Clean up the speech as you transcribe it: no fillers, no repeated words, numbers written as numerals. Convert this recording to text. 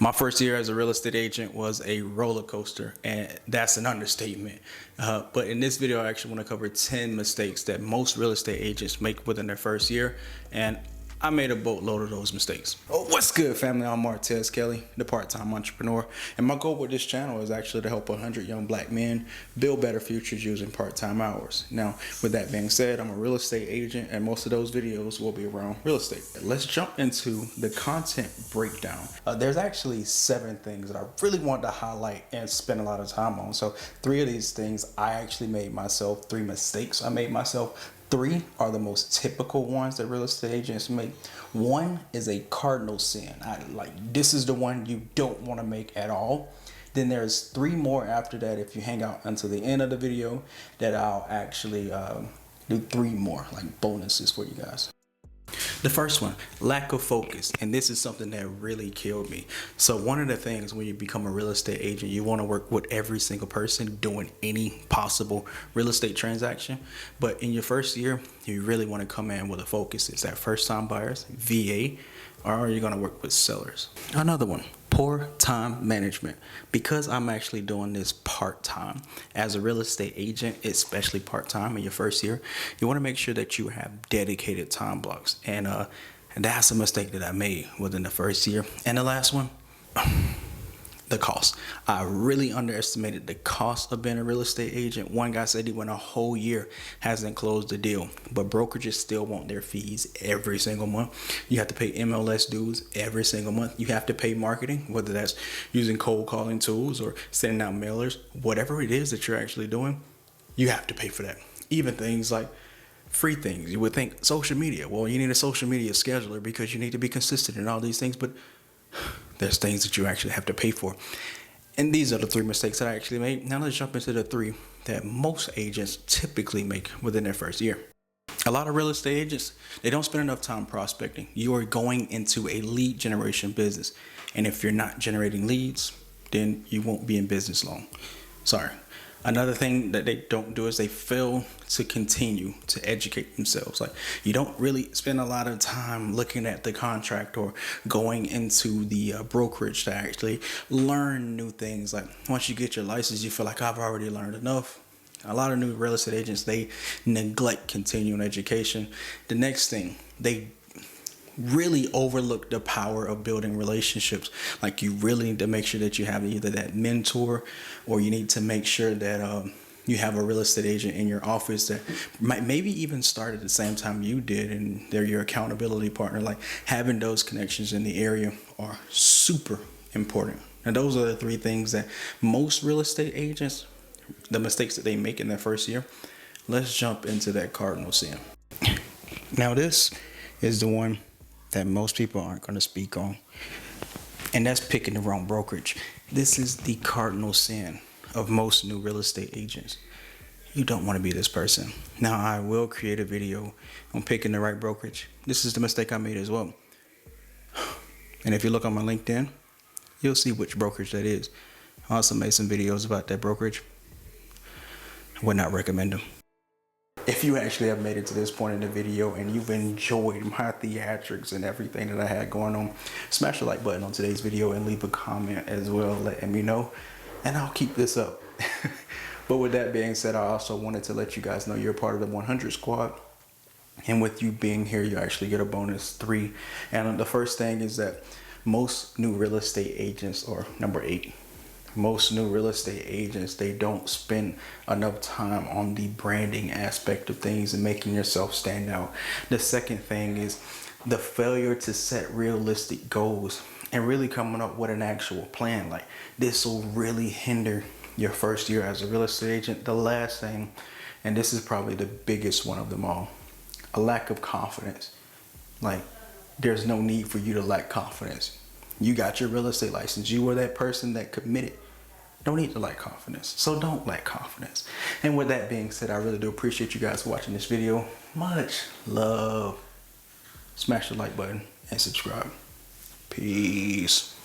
My first year as a real estate agent was a roller coaster, and that's an understatement. But in this video, I actually want to cover 10 mistakes that most real estate agents make within their first year, and I made a boatload of those mistakes. Oh, what's good, family? I'm Martez Kelly, the part-time entrepreneur, and my goal with this channel is actually to help 100 young black men build better futures using part-time hours. Now, with that being said, I'm a real estate agent, and most of those videos will be around real estate. Let's jump into the content breakdown. There's actually 7 things that I really want to highlight and spend a lot of time on. So 3 of these things I actually made myself, 3 mistakes I made myself. 3 are the most typical ones that real estate agents make. 1 is a cardinal sin. This is the one you don't want to make at all. Then there's 3 more after that. If you hang out until the end of the video, that I'll actually do 3 more like bonuses for you guys. The first one, lack of focus, and this is something that really killed me. So one of the things when you become a real estate agent, you want to work with every single person doing any possible real estate transaction. But in your first year, you really want to come in with a focus. It's that first time buyers, VA, or are you going to work with sellers? Another one, poor time management. Because I'm actually doing this part-time as a real estate agent, especially part-time in your first year, you want to make sure that you have dedicated time blocks, and that's a mistake that I made within the first year. And the last one, the cost. I really underestimated the cost of being a real estate agent. One guy said he went a whole year, hasn't closed the deal, but brokerages still want their fees every single month. You have to pay MLS dues every single month. You have to pay marketing, whether that's using cold calling tools or sending out mailers, whatever it is that you're actually doing, you have to pay for that. Even things like free things. You would think social media. Well, you need a social media scheduler because you need to be consistent in all these things, but there's things that you actually have to pay for. And these are the 3 mistakes that I actually made. Now let's jump into the 3 that most agents typically make within their first year. A lot of real estate agents, they don't spend enough time prospecting. You are going into a lead generation business. And if you're not generating leads, then you won't be in business long. Sorry. Another thing that they don't do is they fail to continue to educate themselves. Like, you don't really spend a lot of time looking at the contract or going into the brokerage to actually learn new things. Like, once you get your license, you feel like I've already learned enough. A lot of new real estate agents, they neglect continuing education. The next thing, they really overlook the power of building relationships. Like, you really need to make sure that you have either that mentor, or you need to make sure that you have a real estate agent in your office that might maybe even start at the same time you did, and they're your accountability partner. Like, having those connections in the area are super important. And those are the 3 things that most real estate agents, the mistakes that they make in their first year. Let's jump into that cardinal sin. Now, this is the one that most people aren't going to speak on, and that's picking the wrong brokerage. This is the cardinal sin of most new real estate agents. You don't want to be this person. Now, I will create a video on picking the right brokerage. This is the mistake I made as well. And if you look on my LinkedIn, you'll see which brokerage that is. I also made some videos about that brokerage. I would not recommend them. If you actually have made it to this point in the video and you've enjoyed my theatrics and everything that I had going on, smash the like button on today's video and leave a comment as well, letting me know, and I'll keep this up. But with that being said, I also wanted to let you guys know you're part of the 100 squad. And with you being here, you actually get a bonus 3. And the first thing is that most new real estate agents, or number 8, most new real estate agents, they don't spend enough time on the branding aspect of things and making yourself stand out. The second thing is the failure to set realistic goals and really coming up with an actual plan. Like, this will really hinder your first year as a real estate agent. The last thing, and this is probably the biggest one of them all, a lack of confidence. Like, there's no need for you to lack confidence. You got your real estate license. You were that person that committed. Don't need to lack confidence. So don't lack confidence. And with that being said, I really do appreciate you guys watching this video. Much love. Smash the like button and subscribe. Peace.